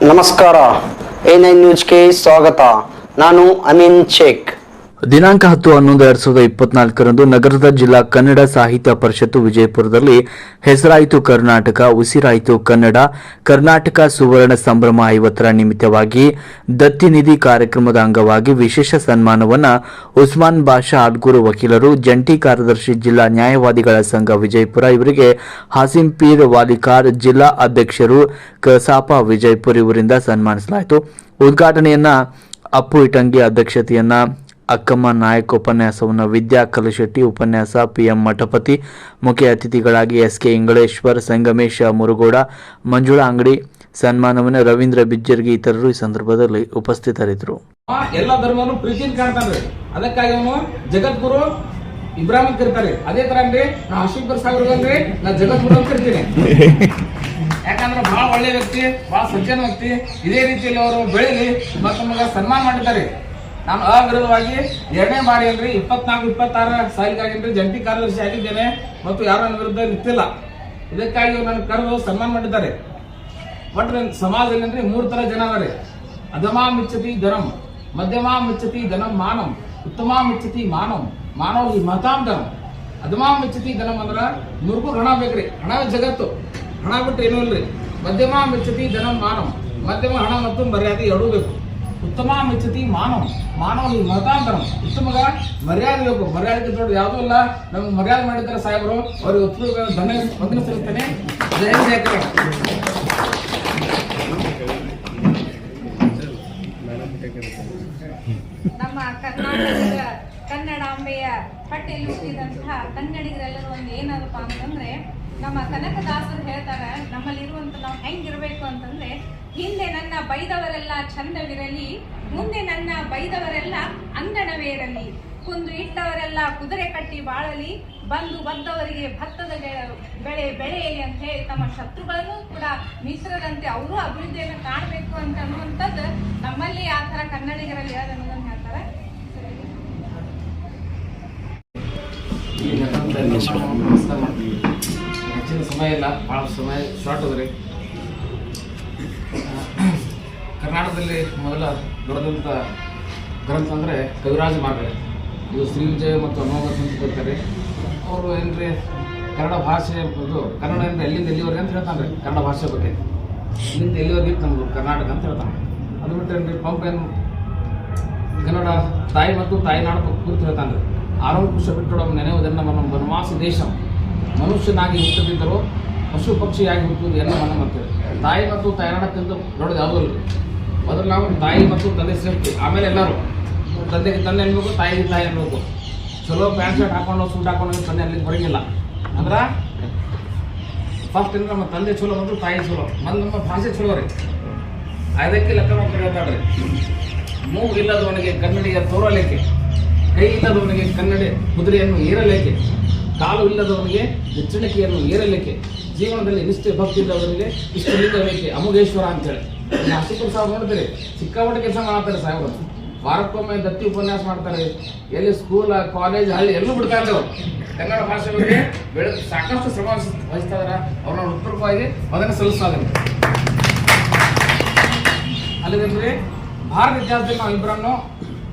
ನಮಸ್ಕಾರ, A9 ನ್ಯೂಸ್ಗೆ ಸ್ವಾಗತ. ನಾನು ಅಮೀನ್ ಶೇಖ್. ದಿನಾಂಕ 10/11/2024 ನಗರದ ಜಿಲ್ಲಾ ಕನ್ನಡ ಸಾಹಿತ್ಯ ಪರಿಷತ್ತು ವಿಜಯಪುರದಲ್ಲಿ ಹೆಸರಾಯಿತು ಕರ್ನಾಟಕ ಉಸಿರಾಯಿತು ಕನ್ನಡ ಕರ್ನಾಟಕ ಸುವರ್ಣ ಸಂಭ್ರಮ 50ರ ನಿಮಿತ್ತವಾಗಿ ದತ್ತಿನಿಧಿ ಕಾರ್ಯಕ್ರಮದ ಅಂಗವಾಗಿ ವಿಶೇಷ ಸನ್ಮಾನವನ್ನು ಉಸ್ಮಾನ್ ಬಾಷಾ ಆಲ್ಗೂರು ವಕೀಲರು, ಜಂಟಿ ಕಾರ್ಯದರ್ಶಿ ಜಿಲ್ಲಾ ನ್ಯಾಯವಾದಿಗಳ ಸಂಘ ವಿಜಯಪುರ ಇವರಿಗೆ ಹಾಸಿಂ ಪೀರ್ ವಾಲಿಕಾರ್ ಜಿಲ್ಲಾ ಅಧ್ಯಕ್ಷರು ಕಸಾಪ ವಿಜಯಪುರ ಇವರಿಂದ ಸನ್ಮಾನಿಸಲಾಯಿತು. ಉದ್ಘಾಟನೆಯನ್ನ ಅಪ್ಪು ಇಟಂಗಿ, ಅಧ್ಯಕ್ಷತೆಯನ್ನ ಅಕ್ಕಮ್ಮ ನಾಯಕ್, ಉಪನ್ಯಾಸವನ್ನು ವಿದ್ಯಾ ಕಲಶೆಟ್ಟಿ, ಉಪನ್ಯಾಸ PM ಮಠಪತಿ, ಮುಖ್ಯ ಅತಿಥಿಗಳಾಗಿ SK ಇಂಗಳೇಶ್ವರ್, ಸಂಗಮೇಶ ಮುರುಗೋಡ, ಮಂಜುಳಾ ಅಂಗಡಿ, ಸನ್ಮಾನವನ್ನು ರವೀಂದ್ರ ಬಿಜ್ಜರ್ಗಿ ಇತರರು ಈ ಸಂದರ್ಭದಲ್ಲಿ ಉಪಸ್ಥಿತರಿದ್ದರು. ಎಲ್ಲ ಧರ್ಮವನ್ನು ಪ್ರೀತಿಯಿಂದ ಕಾಣ್ತಾನೆ, ಅದಕ್ಕಾಗಿ ಅವನು ಜಗದ್ಗುರು ಇಬ್ರಾಹಿಂ ಕರೀತಾರೆ. ಅದೇ ತರ ಅಂದ್ರೆ ನಾ ಅಶೋಕರ್ ಸಾಗರ್ ಅಂದ್ರೆ ನಾ ಜಗದ್ಗುರು ಅಂತ ಕರಿತೀನಿ. ಯಾಕಂದ್ರೆ ಬಹಳ ಒಳ್ಳೆ ವ್ಯಕ್ತಿ, ಬಹಳ ಸಜ್ಜನ ವ್ಯಕ್ತಿ. ಇದೇ ರೀತಿಯಲ್ಲಿ ಅವರು ಬೆಳೆಲಿ ಮತ್ತು ನಮಗೆ ಸನ್ಮಾನ ಮಾಡಿದ್ದಾರೆ. ನಾನು ಅವಿರೋಧವಾಗಿ 2ನೇ ಬಾರಿ ಅಲ್ರಿ 24-26 ಸಾಲಿಗಾಗಿನ್ರಿ ಜಂಟಿ ಕಾರ್ಯದರ್ಶಿ ಆಗಿದ್ದೇನೆ ಮತ್ತು ಯಾರ ವಿರುದ್ಧ ನಿಂತಿಲ್ಲ. ಇದಕ್ಕಾಗಿ ನನ್ನ ಕರೆದು ಸನ್ಮಾನ ಮಾಡಿದ್ದಾರೆ. ಒಟ್ಟು ಸಮಾಜದಲ್ಲಿ 3 ತರ ಜನ ಅದಾರೆ. ಅಧಮಾ ಮಿಚ್ಚತಿ ಧನಂ, ಮಧ್ಯಮಾ ಮಿಚ್ಚತಿ ಧನಂ ಮಾನಂ, ಉತ್ತಮ ಮಿಚ್ಚತಿ ಮಾನಂ, ಮಾನವ ಈ ಮತಾಂ ಧನಂ. ಅಧಮಾ ಮಿಚ್ಚತಿ ಧನಂ ಅಂದ್ರ ಮುರುಗು ಹಣ ಬೇಕ್ರಿ, ಹಣ ಜಗತ್ತು, ಹಣ ಬಿಟ್ಟು ಏನೂ ಇಲ್ರಿ. ಮಧ್ಯಮಾ ಮಿಚ್ಚತಿ ಧನಂ ಮಾನಂ, ಮಧ್ಯಮ ಹಣ ಮತ್ತು ಮರ್ಯಾದೆ ಎರಡೂ ಬೇಕು. ಉತ್ತಮ ಮಿಚ್ಚತಿ ಮಾನವ, ಮಾನವ ಈ ಮತಾಂತರ, ಉತ್ತಮಗ ಮರ್ಯಾದೆ ಬೇಕು. ಮರ್ಯಾದೆ ದೊಡ್ಡ ಯಾವುದೂ ಇಲ್ಲ. ನಮ್ಗೆ ಮರ್ಯಾದೆ ಮಾಡಿದ್ದಾರೆ ಸಾಹೇಬರು, ಅವ್ರಿಗೆ ಉತ್ತರ ವಂದನೆ ಸಲ್ಲಿಸ್ತೇನೆ. ಜಯ ಜಯಕರ. ನಮ್ಮ ಕರ್ನಾಟಕದ ಕನ್ನಡಾಂಬೆಯ ಪಟ್ಟಿಯಲ್ಲಿ ಹುಟ್ಟಿದಂತಹ ಕನ್ನಡಿಗರೆಲ್ಲರೂ ಒಂದು ಏನಪ್ಪ ಅಂತಂದ್ರೆ, ನಮ್ಮ ಕನಕದಾಸರು ಹೇಳ್ತಾರೆ, ನಮ್ಮಲ್ಲಿರುವಂತ ನಾವು ಹೆಂಗಿರ್ಬೇಕು ಅಂತಂದ್ರೆ, ಹಿಂದೆ ನನ್ನ ಬೈದವರೆಲ್ಲ ಚಂದವಿರಲಿ, ಮುಂದೆ ನನ್ನ ಬೈದವರೆಲ್ಲ ಅಂಗಣವೇರಲಿ, ಕುಂದು ಇಟ್ಟವರೆಲ್ಲ ಕುದುರೆ ಕಟ್ಟಿ ಬಾಳಲಿ, ಬಂದು ಬದ್ದವರಿಗೆ ಭತ್ತದ ಬೆಳೆ ಬೆಳೆಯಲಿ ಅಂತ ಹೇಳಿ ತಮ್ಮ ಶತ್ರುಗಳನ್ನು ಕೂಡ ಮಿತ್ರರಂತೆ ಅವರು ಅಭಿವೃದ್ಧಿಯನ್ನು ಕಾಣಬೇಕು ಅಂತ ಅನ್ನುವಂಥದ್ದು ನಮ್ಮಲ್ಲಿ ಆ ಥರ ಕನ್ನಡಿಗರಲ್ಲಿ ಅನ್ನೋದನ್ನು ಹೇಳ್ತಾರೆ. ಹೆಚ್ಚಿನ ಸಮಯ ಇಲ್ಲ, ಭಾಳ ಸಮಯ ಶಾರ್ಟ್ ಅದ್ರಿ. ಕರ್ನಾಟಕದಲ್ಲಿ ಮೊದಲ ದೊಡ್ಡದಂಥ ಗ್ರಂಥ ಅಂದರೆ ಕವಿರಾಜ ಮಾರ್ಗ. ಇದು ಶ್ರೀ ವಿಜಯ ಮತ್ತು ಅಮೋಘ ಅಂತ ಕರೀತಾರೆ. ಅವರು ಏನ್ರಿ ಕನ್ನಡ ಭಾಷೆ ಇದು ಕನ್ನಡ ಅಂದರೆ ಎಲ್ಲಿಂದ ಎಲ್ಲಿವರೆಗೆ ಅಂತ ಹೇಳ್ತಾನೆ ರೀ. ಕನ್ನಡ ಭಾಷೆ ಬಗ್ಗೆ ಇಲ್ಲಿಂದ ಎಲ್ಲಿವರೆಗೆ ಇತ್ತು ನಮ್ಮದು ಕರ್ನಾಟಕ ಅಂತ ಹೇಳ್ತಾನೆ. ಅದು ಬಿಟ್ಟರೆ ಪಂಪ್ ಏನು ಕನ್ನಡ ತಾಯಿ ಮತ್ತು ತಾಯಿನಾಡು ಕುರಿತು ಹೇಳ್ತಾನೆ ರೀ. ಆರೋಗ್ಯ ಬಿಟ್ಟೊಡ ನೆನೆಯುವುದನ್ನು ನಮ್ಮ ವನವಾಸಿ ದೇಶ, ಮನುಷ್ಯನಾಗಿ ಹುಟ್ಟದಿದ್ದರೂ ಪಶು ಪಕ್ಷಿಯಾಗಿ ಹುಟ್ಟುವುದು ಎಲ್ಲ ಮನ ಮಾಡ್ತೇವೆ. ತಾಯಿ ಮತ್ತು ತಾಯಿನಾಡಕ್ಕಿಂತ ದೊಡ್ಡದು ಯಾವುದೂ ಇಲ್ಲ. ಮೊದಲು ನಾವು ತಾಯಿ ಮತ್ತು ತಂದೆ ಸೇರ್ತೀವಿ, ಆಮೇಲೆ ಎಲ್ಲರೂ ತಂದೆಗೆ ತಂದೆ ಅನ್ಬೇಕು, ತಾಯಿಗೆ ತಾಯಿ ಅನ್ಬೇಕು. ಚಲೋ ಪ್ಯಾಂಟ್ ಶರ್ಟ್ ಹಾಕೊಂಡು ಸೂಟ್ ಹಾಕೊಂಡು ತಂದೆ ಅಲ್ಲಿಗೆ ಬರೋಂಗಿಲ್ಲ. ಅಂದ್ರೆ ಫಸ್ಟ್ ಅಂದ್ರೆ ನಮ್ಮ ತಂದೆ ಚಲೋ ಮತ್ತು ತಾಯಿ ಚಲೋ, ಮೊದಲು ನಮ್ಮ ಭಾಷೆ ಚಲೋ ರೀ. ಅದಕ್ಕೆ ಲೆಕ್ಕ ಮಕ್ಕಳು ಹೇಳ್ತಾಡ್ರಿ, ಮೂಗು ಇಲ್ಲದವನಿಗೆ ಕನ್ನಡಿಯ ತೋರಲೇಕೆ, ಕೈ ಇಲ್ಲದವನಿಗೆ ಕನ್ನಡಿ ಕುದುರೆಯನ್ನು ಏರಲೇಕೆ, ಕಾಲು ಇಲ್ಲದವನಿಗೆ ಎಚ್ಚರಿಕೆಯನ್ನು ಏರಲೇಕೆ, ಜೀವನದಲ್ಲಿ ನಿಷ್ಠೆ ಭಕ್ತಿ ಇಲ್ಲದವನಿಗೆ ಇಷ್ಟು ಲಿಂಗಲೇಕೆ ಅಮೋಘೇಶ್ವರ ಅಂತೇಳಿ. ಅಶೋಕರು ಸಾಹೇಬ್ ನೋಡ್ತೀರಿ, ಸಿಕ್ಕಾಪಟ್ಟೆ ಕೆಲಸ ಮಾಡ್ತಾರೆ ಸಾಹೇಬರು. ವಾರಕ್ಕೊಮ್ಮೆ ದತ್ತಿ ಉಪನ್ಯಾಸ ಮಾಡ್ತಾರೆ. ಎಲ್ಲಿ ಸ್ಕೂಲ್, ಕಾಲೇಜ್, ಹಳ್ಳಿ ಎಲ್ಲೂ ಬಿಡ್ತಾ ಇದ್ದಾರೆ. ಕನ್ನಡ ಭಾಷೆ ಬಗ್ಗೆ ಸಾಕಷ್ಟು ಶ್ರಮ ವಹಿಸ್ತಾ ಇದಾರೆ. ಅವ್ರನ್ನ ಉತ್ತರವಾಗಿ ಅದನ್ನು ಸಲ್ಲಿಸ್ತಾ ಇದ್ದಾರೆ. ಅಲ್ಲಿಂದ್ರೆ ಭಾರತ ಇತಿಹಾಸದಲ್ಲಿ ನಾವು ಇಬ್ಬರನ್ನು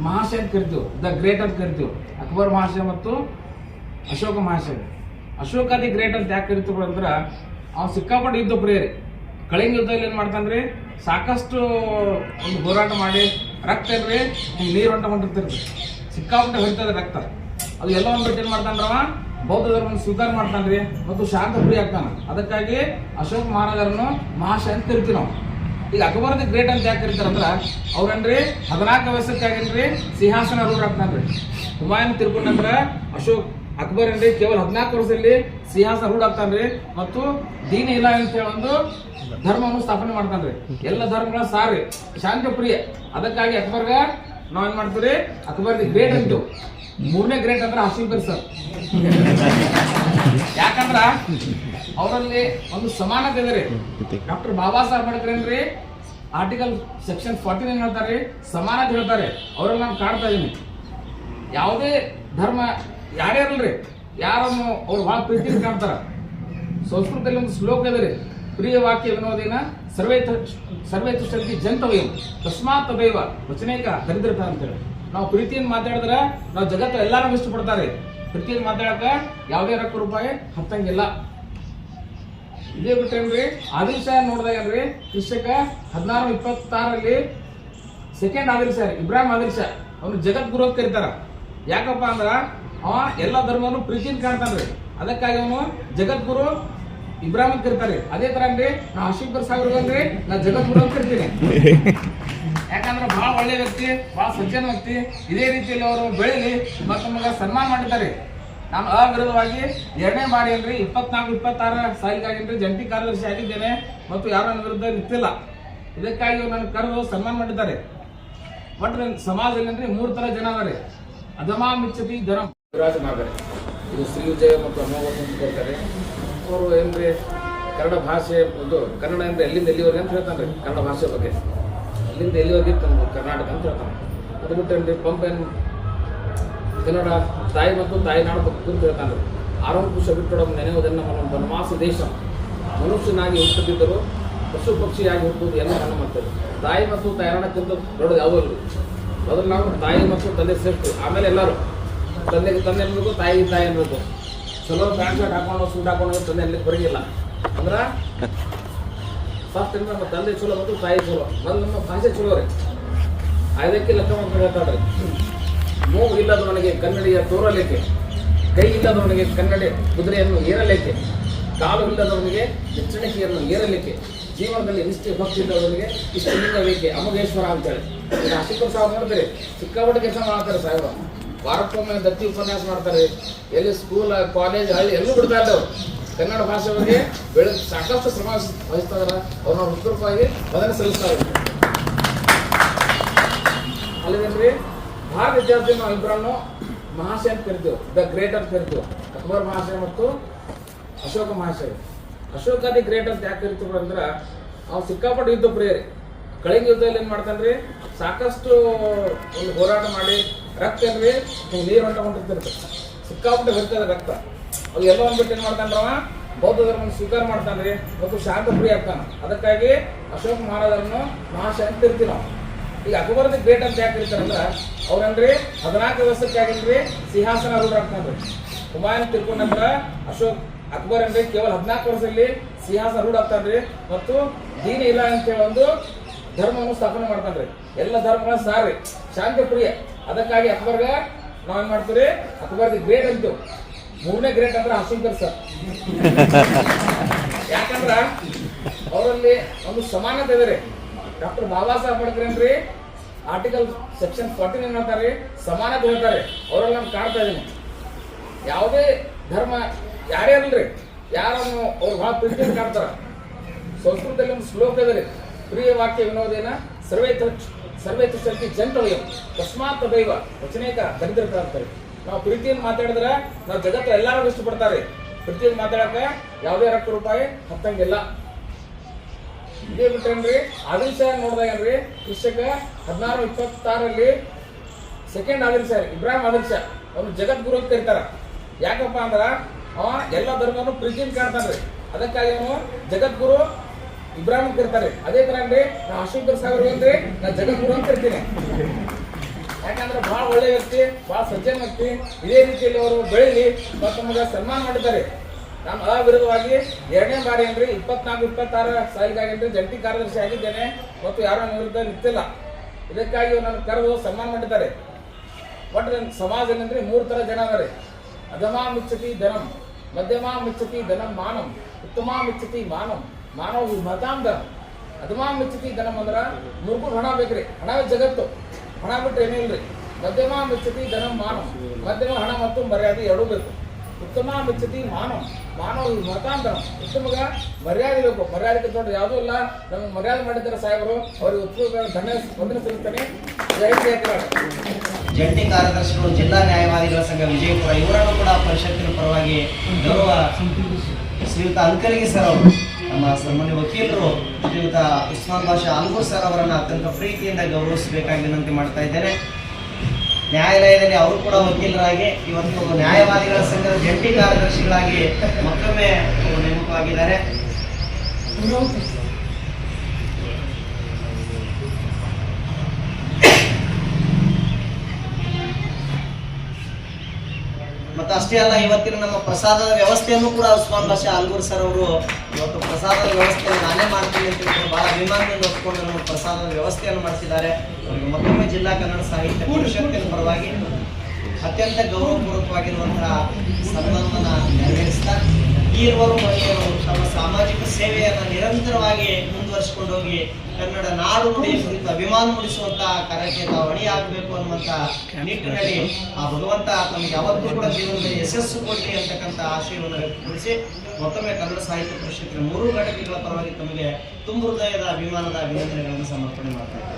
ಮಹಾಶಯ ಅಂತ ಕರಿತೀವಿ, ದ ಗ್ರೇಟ್ ಅಂತ ಕರಿತೀವಿ. ಅಕ್ಬರ್ ಮಹಾಶಯ ಮತ್ತು ಅಶೋಕ ಮಹಾಶಯ. ಅಶೋಕ ದಿ ಗ್ರೇಟ್ ಅಂತ ಯಾಕೆ ಕರಿತೀವಿ ಅಂದ್ರೆ, ಅವ್ನು ಸಿಕ್ಕಾಪಟ್ಟೆ ಯುದ್ಧ ಪ್ರಿಯರಿ. ಕಳಿಂಗ ಯುದ್ಧದಲ್ಲಿ ಏನು ಮಾಡ್ತಾನ್ರಿ, ಸಾಕಷ್ಟು ಒಂದು ಹೋರಾಟ ಮಾಡಿ ರಕ್ತ ಏನ್ರಿ ನೀರು ಹೊಂಟ ಹೊಂಟಿರ್ತಿರ್ತೀವಿ, ಸಿಕ್ಕಾಪಟ್ಟೆ ಹೊರಿತದ ರಕ್ತ. ಅದು ಎಲ್ಲ ಒಂದು ಬಿಟ್ಟು ಏನು ಮಾಡ್ತಾನ್ರವ, ಬೌದ್ಧ ಧರ್ಮವನ್ನು ಸ್ವೀಕಾರ ಮಾಡ್ತಾನ್ರಿ ಮತ್ತು ಶಾಂತ ಪ್ರಿಯ ಆಗ್ತಾನೆ. ಅದಕ್ಕಾಗಿ ಅಶೋಕ ಮಹಾರಾಜರನ್ನು ಮಹಾಶಯ ಅಂತ ಕರಿತೀವಿ ನಾವು. ಈಗ ಅಕ್ಬರ್ ದಿ ಗ್ರೇಟ್ ಅಂತ ಯಾಕೆ ಕರಿತಾರಂದ್ರೆ, ಅವ್ರನ್ರಿ 14 ವರ್ಷಕ್ಕಾಗೇನ್ರಿ ಸಿಂಹಾಸನ ರೂಢ ಆಗ್ತಾನ್ರಿ. ಹುಮಾಯೂನ್ ತಿರ್ಕೊಂಡ್ರೆ ಅಕ್ಬರ್ ಏನ್ರಿ ಕೇವಲ 14 ವರ್ಷದಲ್ಲಿ ಸಿಂಹಾಸನ ರೂಢ ಆಗ್ತಾನ್ರಿ ಮತ್ತು ದೀನ ಇಲ್ಲ ಅಂತ ಹೇಳಿ ಒಂದು ಧರ್ಮವನ್ನು ಸ್ಥಾಪನೆ ಮಾಡ್ತಾನ್ರಿ. ಎಲ್ಲ ಧರ್ಮಗಳ ಸಾರಿ ಶಾಂತಿ ಪ್ರಿಯ. ಅದಕ್ಕಾಗಿ ಅಕ್ಬರ್ಗ ನಾವೇನ್ ಮಾಡ್ತೀವಿ, ಅಕ್ಬರ್ ದಿ ಗ್ರೇಟ್ ಅಂತೀವಿ. 3ನೇ ಗ್ರೇಟ್ ಅಂದ್ರೆ ಹಾಸಿಂ ಪೀರ್ ಸರ್. ಯಾಕಂದ್ರ ಅವರಲ್ಲಿ ಒಂದು ಸಮಾನತೆ ಇದೆ ರೀ. ಡಾಕ್ಟರ್ ಬಾಬಾ ಸಾಹೇಬ್ ಅಂಬೇಡ್ಕರ್ ಏನ್ರಿ ಆರ್ಟಿಕಲ್ ಸೆಕ್ಷನ್ 14 ಹೇಳ್ತಾರೆ, ಸಮಾನತೆ ಹೇಳ್ತಾರೆ. ಅವರೆಲ್ಲ ನಾನು ಕಾಡ್ತಾ ಇದೀನಿ. ಯಾವುದೇ ಧರ್ಮ ಯಾರ್ಯಾರಲ್ರಿ, ಯಾರನ್ನು ಅವ್ರು ಬಹಳ ಪ್ರೀತಿಯಿಂದ ಕಾಣ್ತಾರ. ಸಂಸ್ಕೃತದಲ್ಲಿ ಒಂದು ಶ್ಲೋಕ ಇದೆ ರೀ, ಪ್ರಿಯ ವಾಕ್ಯ ವಿನೋದೇನ ಸರ್ವೇ ತುಷ್ಯಂತಿ ಜಂತವ್ಯಂ ತಸ್ಮಾತ್ ತದೈವ ವಚನೇಕ ದರಿದ್ರತ ಅಂತೇಳಿ. ನಾವು ಪ್ರೀತಿಯನ್ನು ಮಾತಾಡಿದ್ರೆ ನಾವು ಜಗತ್ತು ಎಲ್ಲಾರು ಇಷ್ಟಪಡ್ತಾರೆ. ಪ್ರೀತಿಯನ್ನು ಮಾತಾಡಕ ಯಾವುದೇ ರೊಕ್ಕ ರೂಪಾಯಿ ಹತ್ತಂಗಿಲ್ಲ. ಇದೇ ಬಿಟ್ಟೇನ್ರಿ ಆದಿಲ್ ಶಾಹ ನೋಡಿದಾಗನ್ರಿ ಕ್ರಿಸ್ತಕ 1626 ಸೆಕೆಂಡ್ ಆದಿಲ್ ಶಾಹ ಇಬ್ರಾಹಿಂ ಆದಿಲ್ ಶಾಹ ಅವನು ಜಗದ್ಗುರು ಅಂತ ಕರೀತಾರ. ಯಾಕಪ್ಪ ಅಂದ್ರ ಅವ ಎಲ್ಲ ಧರ್ಮವನ್ನು ಪ್ರೀತಿಯಿಂದ ಕಾಣ್ತಾನ್ರಿ. ಅದಕ್ಕಾಗಿ ಅವನು ಜಗದ್ಗುರು ಇಬ್ರಾಹಿಂ ಅಂತ ಕರೀತಾರೆ. ಅದೇ ತರ ಅಂದ್ರೆ ನಾ ಅಶೋಕರ್ ಸಾಗರ್ ಅಂದ್ರೆ ನಾ ಜಗದ್ಗುರು ಅಂತ ಕರಿತೀನಿ. ಯಾಕಂದ್ರೆ ಬಹಳ ಒಳ್ಳೆ ವ್ಯಕ್ತಿ, ಬಹಳ ಸಜ್ಜನ ವ್ಯಕ್ತಿ. ಇದೇ ರೀತಿಯಲ್ಲಿ ಅವರು ಬೆಳೀಲಿ ಮತ್ತು ನಮಗೆ ಸನ್ಮಾನ ಮಾಡಿದ್ದಾರೆ. ನಾನು ಅವಿರೋಧವಾಗಿ 2ನೇ ಬಾರಿ ಅಲ್ರಿ 24-26 ಸಾಲಿಗಾಗಿನ್ರಿ ಜಂಟಿ ಕಾರ್ಯದರ್ಶಿ ಆಗಿದ್ದೇನೆ ಮತ್ತು ಯಾರ ವಿರುದ್ಧ ನಿಂತಿಲ್ಲ. ಇದಕ್ಕಾಗಿ ನನ್ನ ಕರೆದು ಸನ್ಮಾನ ಮಾಡಿದ್ದಾರೆ. ಒಟ್ಟು ಸಮಾಜದಲ್ಲಿ ಅಂದ್ರೆ 3 ತರ ಜನ ಅದಾರೆ. ಅಧಮಾ ಮಿಚ್ಚತಿ ಧರ್ಮ ರಾಜ ಮಾರ್ಗರೆ ಇದು ಶ್ರೀ ವಿಜಯ ಮತ್ತು ಅಮೋಘ ಅಂತ ಕೊಡ್ತಾರೆ. ಅವರು ಏನ್ರಿ ಕನ್ನಡ ಭಾಷೆ ಒಂದು ಕನ್ನಡ ಅಂದ್ರೆ ಎಲ್ಲಿಂದ ಎಲ್ಲಿವರೆಗೆ ಅಂತ ಹೇಳ್ತಾನೆ. ಕನ್ನಡ ಭಾಷೆ ಬಗ್ಗೆ ಅಲ್ಲಿಂದ ಎಲ್ಲಿವರೆಗೆ ಕರ್ನಾಟಕ ಅಂತ ಹೇಳ್ತಾನೆ. ಅದು ಬಿಟ್ಟೇನ್ರಿ ಪಂಪೇನ್ ಕನ್ನಡ ತಾಯಿ ಮತ್ತು ತಾಯಿನಾಡು ಬಗ್ಗೆ ಅಂತ ಹೇಳ್ತಾನೆ. ಆರಂಕುಶ ಬಿಟ್ಟೊಡಮ್ ನೆನೆಯುವುದನ್ನು ನಮ್ಮ ವನವಾಸ ದೇಶ ಮನುಷ್ಯನಾಗಿ ಹುಟ್ಟುತ್ತಿದ್ದರು ಪಶು ಪಕ್ಷಿಯಾಗಿ ಹುಟ್ಟುವುದು ಎಲ್ಲ ನನ್ನ ಮಾಡ್ತಾರೆ. ತಾಯಿ ಮತ್ತು ತಾಯಿನಾಡಕ್ಕಿಂತ ದೊಡ್ಡದು ಯಾವುದೂ ಇಲ್ಲ. ಮೊದಲು ನಾವು ತಾಯಿ ಮತ್ತು ತಂದೆ ಶ್ರೇಷ್ಠ, ಆಮೇಲೆ ಎಲ್ಲರೂ ತಂದೆಗೆ ತಂದೆ ಅನ್ಬೇಕು, ತಾಯಿಗೆ ತಾಯಿ ಅನ್ಬೇಕು. ಚಲೋ ಪ್ಯಾಂಟ್ ಶರ್ಟ್ ಹಾಕೊಂಡು ಸೂಟ್ ಹಾಕೊಂಡು ತಂದೆ ಅಲ್ಲಿ ಬರಂಗಿಲ್ಲ. ಅಂದ್ರೆ ಫಸ್ಟ್ ನಮ್ಮ ತಂದೆ ಚಲೋ ಮತ್ತು ತಾಯಿ ಚಲೋ. ಮೊದಲು ನಮ್ಮ ಭಾಷೆ ಚಲೋ ರೀ. ಅದಕ್ಕೆ ಲೆಕ್ಕ ಮಾಡ್ಕೊಂಡು ಹೇಳ್ತಾಳ್ರಿ. ಮೂಗು ಇಲ್ಲದವನಿಗೆ ಕನ್ನಡಿಯ ತೋರಲೇಕೆ, ಕೈ ಇಲ್ಲದವನಿಗೆ ಕನ್ನಡಿ ಕುದುರೆಯನ್ನು ಏರಲೇಕೆ, ಕಾಲು ಇಲ್ಲದವನಿಗೆ ಎಚ್ಚರಿಕೆಯನ್ನು ಏರಲಿಕ್ಕೆ, ಜೀವನದಲ್ಲಿ ನಿಷ್ಠೆ ಭಕ್ತಿ ಇದ್ದವನಿಗೆ ಇಷ್ಟ ಲಿಂಗವೇಕೆ ಅಮೋಘೇಶ್ವರ ಅಂತೇಳಿ. ಅಶೋಕರ್ ಸಾಹೇಬ್ ನೋಡ್ತಾರೆ ಸಿಕ್ಕಾಪಟ್ಟೆ ಕೆಲಸ ಮಾಡ್ತಾರೆ. ಸಾಹೇಬ ವಾರಕ್ಕೊಮ್ಮೆ ದತ್ತಿ ಉಪನ್ಯಾಸ ಮಾಡ್ತಾರೆ. ಎಲ್ಲಿ ಸ್ಕೂಲ್ ಕಾಲೇಜ್ ಹಳ್ಳಿ ಎಲ್ಲೂ ಬಿಡ್ತಾ ಇದ್ದವ್ರು ಕನ್ನಡ ಭಾಷೆ ಬಗ್ಗೆ ಸಾಕಷ್ಟು ಶ್ರಮ ವಹಿಸ್ತಾ ಇದಾರೆ. ಅವ್ರನ್ನ ಹೃತ್ಪೂರ್ವಕವಾಗಿ ಮೊದಲೇ ಸಲ್ಲಿಸ್ತಾರೆ. ಅಲ್ಲಿದೇನ್ರಿ ಭಾಳ ವಿದ್ಯಾರ್ಥಿ ನಾವು ಇಬ್ಬರನ್ನು ಮಹಾಶಯ ಅಂತ ಕರಿತೀವಿ, ದ ಗ್ರೇಟ್ ಅಂತ ಕರಿತೀವಿ. ಅಕ್ಬರ್ ಮಹಾಶಯ ಮತ್ತು ಅಶೋಕ ಮಹಾಶಯ. ಅಶೋಕ ದಿ ಗ್ರೇಟ್ ಅಂತ ಯಾಕೆ ಕರಿತೀವಿ ಅಂದ್ರೆ ಅವ್ನು ಸಿಕ್ಕಾಪಟ್ಟು ಯುದ್ಧ ಪ್ರಿಯರಿ. ಕಳಿಂಗ ಯುದ್ಧದಲ್ಲಿ ಏನ್ ಮಾಡ್ತಾನ್ರಿ ಸಾಕಷ್ಟು ಒಂದು ಹೋರಾಟ ಮಾಡಿ ರಕ್ತ ಏನ್ರಿ ನೀರು ಹೊಂಟಿರ್ತಿರ್ತಾರೆ. ಸಿಕ್ಕಾಪಟ್ಟೆ ಬರ್ತದೆ ರಕ್ತ. ಅದು ಎಲ್ಲ ಅಂದ್ಬಿಟ್ಟು ಏನ್ ಮಾಡ್ತಾನ್ರವ ಬೌದ್ಧ ಧರ್ಮ ಸ್ವೀಕಾರ ಮಾಡ್ತಾನ್ರಿ ಮತ್ತು ಶಾಂತ ಪ್ರಿಯ ಆಗ್ತಾನ. ಅದಕ್ಕಾಗಿ ಅಶೋಕ ಮಹಾರಾಜರನ್ನು ಮಹಾಶಯ ಅಂತ ಕರಿತೀವಿ ನಾವು. ಈಗ ಅಕ್ಬರ್ ದಿ ಗ್ರೇಟ್ ಅಂತ ಯಾಕೆ ಕರಿತಾರೆ ಅಂದ್ರೆ ಅವ್ರನ್ರಿ 14 ವರ್ಷಕ್ಕೆ ಆಗಿಲ್ರಿ ಸಿಂಹಾಸನ ರೂಢ ಆಗ್ತಾನ್ರಿ. ಹುಮಾಯೂನ್ ತಿಳ್ಕೊಂಡ ನಂತರ ಅಕ್ಬರ್ ಅಂದ್ರೆ ಕೇವಲ 14 ವರ್ಷದಲ್ಲಿ ಸಿಂಹಾಸನ ರೂಢ ಆಗ್ತಾನ್ರಿ ಮತ್ತು ದೀನ ಇಲ್ಲ ಅಂತೇಳಿ ಒಂದು ಧರ್ಮವನ್ನು ಸ್ಥಾಪನೆ ಮಾಡ್ತಾನ್ರಿ. ಎಲ್ಲ ಧರ್ಮಗಳ ಸಾರಿ ಶಾಂತಿ ಪ್ರಿಯ. ಅದಕ್ಕಾಗಿ ಅಕ್ಬರ್ಗ ನಾವೇನ್ ಮಾಡ್ತೀವಿ ಅಕ್ಬರ್ ದಿ ಗ್ರೇಟ್ ಅಂತೀವಿ. 3ನೇ ಗ್ರೇಟ್ ಅಂದ್ರೆ ಅಶೋಕರ್ ಸರ್. ಯಾಕಂದ್ರ ಅವರಲ್ಲಿ ಒಂದು ಸಮಾನತೆ ಇದೆ ರೀ. ಡಾಕ್ಟರ್ ಬಾಬಾ ಸಾಹೇಬ್ ಅಂಬೇಡ್ಕರ್ ಏನ್ರಿ ಆರ್ಟಿಕಲ್ ಸೆಕ್ಷನ್ 14 ಏನ್ ಹೇಳ್ತಾರೆ ಸಮಾನತೆ ಹೇಳ್ತಾರೆ. ಅವರಲ್ಲಿ ನಾನು ಕಾಣ್ತಾ ಇದೀನಿ. ಯಾವುದೇ ಧರ್ಮ ಯಾರೇ ಅಲ್ರಿ ಯಾರನ್ನು ಅವ್ರು ಬಹಳ ಪ್ರೀತಿಯಿಂದ ಕಾಡ್ತಾರ. ಸಂಸ್ಕೃತದಲ್ಲಿ ಒಂದು ಶ್ಲೋಕ ಇದೆ ರೀ, ಪ್ರಿಯ ವಾಕ್ಯ ವಿನೋದೇನ ಸರ್ವೇ ತುಷ್ಯಂತಿ ಜಂತವ್ಯಂ ತಸ್ಮಾತ್ ತದೈವ ವಚನೇಕ ದರಿದ್ರತ ಅಂತಾರೆ. ನಾವು ಪ್ರೀತಿಯನ್ನು ಮಾತಾಡಿದ್ರೆ ನಾವು ಜಗತ್ತು ಎಲ್ಲಾರು ಇಷ್ಟಪಡ್ತಾರೆ. ಪ್ರೀತಿಯನ್ನು ಮಾತಾಡಕ ಯಾವುದೇ ರೊಕ್ಕ ರೂಪಾಯಿ ಹತ್ತಂಗಿಲ್ಲ. ಇದೇ ಬಿಟ್ಟೇನ್ರಿ ಆದಿಲ್ ಶಾಹ ನೋಡಿದಾಗನ್ರಿ ಕ್ರಿಸ್ತಕ 1626 ಸೆಕೆಂಡ್ ಆದಿಲ್ ಶಾಹ ಇಬ್ರಾಹಿಂ ಆದಿಲ್ ಶಾಹ ಅವನು ಜಗದ್ಗುರು ಅಂತ ಕರೀತಾರ. ಯಾಕಪ್ಪ ಅಂದ್ರ ಅವ ಎಲ್ಲ ಧರ್ಮವನ್ನು ಪ್ರೀತಿಯಿಂದ ಕಾಣ್ತಾನ್ರಿ. ಅದಕ್ಕಾಗಿ ಅವನು ಜಗದ್ಗುರು ಇಬ್ರಾಹಿಂ ಕರೀತಾರೆ. ಅದೇ ತರ ಅಂದ್ರೆ ನಾ ಅಶೋಕರ್ ಸಾಗರ್ ಅಂದ್ರೆ ನಾ ಜಗದ್ಗುರು ಅಂತ ಕರಿತೀನಿ. ಯಾಕಂದ್ರೆ ಬಹಳ ಒಳ್ಳೆ ವ್ಯಕ್ತಿ, ಬಹಳ ಸಜ್ಜನ ವ್ಯಕ್ತಿ. ಇದೇ ರೀತಿಯಲ್ಲಿ ಅವರು ಬೆಳೀಲಿ ಮತ್ತು ನಮಗೆ ಸನ್ಮಾನ ಮಾಡಿದ್ದಾರೆ. ನಾನು ಅವಿರೋಧವಾಗಿ 2ನೇ ಬಾರಿ ಏನ್ರಿ 24-26 ಸಾಲಿಗಾಗಿನ್ರಿ ಜಂಟಿ ಕಾರ್ಯದರ್ಶಿ ಆಗಿದ್ದೇನೆ ಮತ್ತು ಯಾರ ವಿರುದ್ಧ ನಿಂತಿಲ್ಲ. ಇದಕ್ಕಾಗಿ ನನ್ನ ಕರೆದು ಸನ್ಮಾನ ಮಾಡಿದ್ದಾರೆ. ಒಟ್ಟು ಸಮಾಜದಲ್ಲಿ ಅಂದ್ರೆ 3 ತರ ಜನ ಅದಾರೆ. ಅಧಮಾ ಮಿಚ್ಚತಿ ಧನಂ, ಮಧ್ಯಮಾ ಮಿಚ್ಚತಿ ಧನಂ ಮಾನಂ, ಉತ್ತಮ ಮಿಚ್ಚತಿ ಮಾನಂ ಮಾನವ ಮತಾಂ ಧನಂ. ಅಧಮಾ ಮಿಚ್ಚತಿ ಧನಂ ಅಂದ್ರ ಮುರುಗು ಹಣ ಬೇಕ್ರಿ. ಹಣವೇ ಜಗತ್ತು, ಹಣ ಬಿಟ್ರೆ ಏನೂ ಇಲ್ರಿ. ಮಧ್ಯಮಾ ಮಿಚ್ಚತಿ ಧನಂ ಮಾನಂ, ಮಧ್ಯಮ ಹಣ ಮತ್ತು ಮರ್ಯಾದೆ ಎರಡೂ ಬೇಕು. ಉತ್ತಮ ಮಿಚ್ಚತಿ ಮಾನವ ಮಾನವ ಮತಾಂತರ, ಉತ್ತಮಗ ಮರ್ಯಾದೆ ಬೇಕು. ಮರ್ಯಾದೆ ದೊಡ್ಡ ಯಾವುದೂ ಇಲ್ಲ. ನಮಗೆ ಮರ್ಯಾದೆ ಮಾಡಿದ್ದಾರೆ ಸಾಹೇಬರು, ಅವ್ರಿಗೆ ಉತ್ತಮ ವಂದನೆ ಸಲ್ಲಿಸ್ತೇನೆ. ಜಂಟಿ ಕಾರ್ಯದರ್ಶಿಗಳು ಜಿಲ್ಲಾ ನ್ಯಾಯವಾದಿಗಳ ಸಂಘ ವಿಜಯಪುರ ಇವರನ್ನು ಕೂಡ ಪರಿಷತ್ತಿನ ಪರವಾಗಿ ಗೌರವ ಶ್ರೀಯುತ ಅಂಕಲಿಗೆ ಸರ್ ಅವರು, ನಮ್ಮ ಸಾಮಾನ್ಯ ವಕೀಲರು ಶ್ರೀಯುತ ಉಸ್ಮಾನ್ ಬಾಷಾ ಅಲ್ಗೂರ್ ಸರ್ ಅವರನ್ನು ಅತ್ಯಂತ ಪ್ರೀತಿಯಿಂದ ಗೌರವಿಸಬೇಕಾಗಿ ವಿನಂತಿ ಮಾಡ್ತಾ ಇದ್ದೇನೆ. ನ್ಯಾಯಾಲಯದಲ್ಲಿ ಅವರು ಕೂಡ ವಕೀಲರಾಗಿ ಇವತ್ತು ನ್ಯಾಯವಾದಿಗಳ ಸಂಘದ ಜಂಟಿ ಕಾರ್ಯದರ್ಶಿಗಳಾಗಿ ಮತ್ತೊಮ್ಮೆ ನೇಮಕವಾಗಿದ್ದಾರೆ. ಮತ್ತು ಅಷ್ಟೇ ಅಲ್ಲ, ಇವತ್ತಿನ ನಮ್ಮ ಪ್ರಸಾದದ ವ್ಯವಸ್ಥೆಯನ್ನು ಕೂಡ ಉಸ್ಮಾನ್ ಬಾಷಾ ಆಲ್ಗೂರ್ ಸರ್ ಅವರು ಇವತ್ತು ಪ್ರಸಾದದ ವ್ಯವಸ್ಥೆಯನ್ನು ನಾನೇ ಮಾಡ್ತೀನಿ ಅಂತ ಹೇಳಿ ಬಹಳ ಅಭಿಮಾನದಿಂದ ಒಪ್ಪಿಕೊಂಡು ನಮ್ಮ ಪ್ರಸಾದದ ವ್ಯವಸ್ಥೆಯನ್ನು ಮಾಡಿಸಿದ್ದಾರೆ. ಅವರಿಗೆ ಮತ್ತೊಮ್ಮೆ ಜಿಲ್ಲಾ ಕನ್ನಡ ಸಾಹಿತ್ಯ ಪರಿಷತ್ತಿನ ಪರವಾಗಿ ಅತ್ಯಂತ ಗೌರವಪೂರ್ವಕವಾಗಿರುವಂತಹ ಸನ್ಮಾನವನ್ನು ನೆರವೇರಿಸ್ತಾ ಈ ಇರುವರು ಮಹಿಳೆಯರು ತಮ್ಮ ಸಾಮಾಜಿಕ ಸೇವೆಯನ್ನು ನಿರಂತರವಾಗಿ ಮುಂದುವರಿಸಿಕೊಂಡು ಹೋಗಿ ಕನ್ನಡ ನಾಡು ನುಡಿ ಕುರಿತು ಅಭಿಮಾನ ಮೂಡಿಸುವಂತಹ ಕಾರ್ಯಕ್ಕೆ ತಾವು ಹೊಣೆಯಾಗಬೇಕು ಅನ್ನುವಂಥ ನಿಟ್ಟಿನಲ್ಲಿ ಆ ಭಗವಂತ ತಮಗೆ ಯಾವತ್ತೂ ಕೂಡ ಜೀವನದಲ್ಲಿ ಯಶಸ್ಸು ಕೊಡಲಿ ಅಂತಕ್ಕಂಥ ಆಶಯವನ್ನು ವ್ಯಕ್ತಪಡಿಸಿ ಮತ್ತೊಮ್ಮೆ ಕನ್ನಡ ಸಾಹಿತ್ಯ ಪರಿಷತ್ತಿನ 3 ಘಟಕಗಳ ಪರವಾಗಿ ತಮಗೆ ತುಂಬ ಹೃದಯದ ಅಭಿಮಾನದ ಅಭಿನಂದನೆಗಳನ್ನು ಸಮರ್ಪಣೆ ಮಾಡ್ತಾರೆ.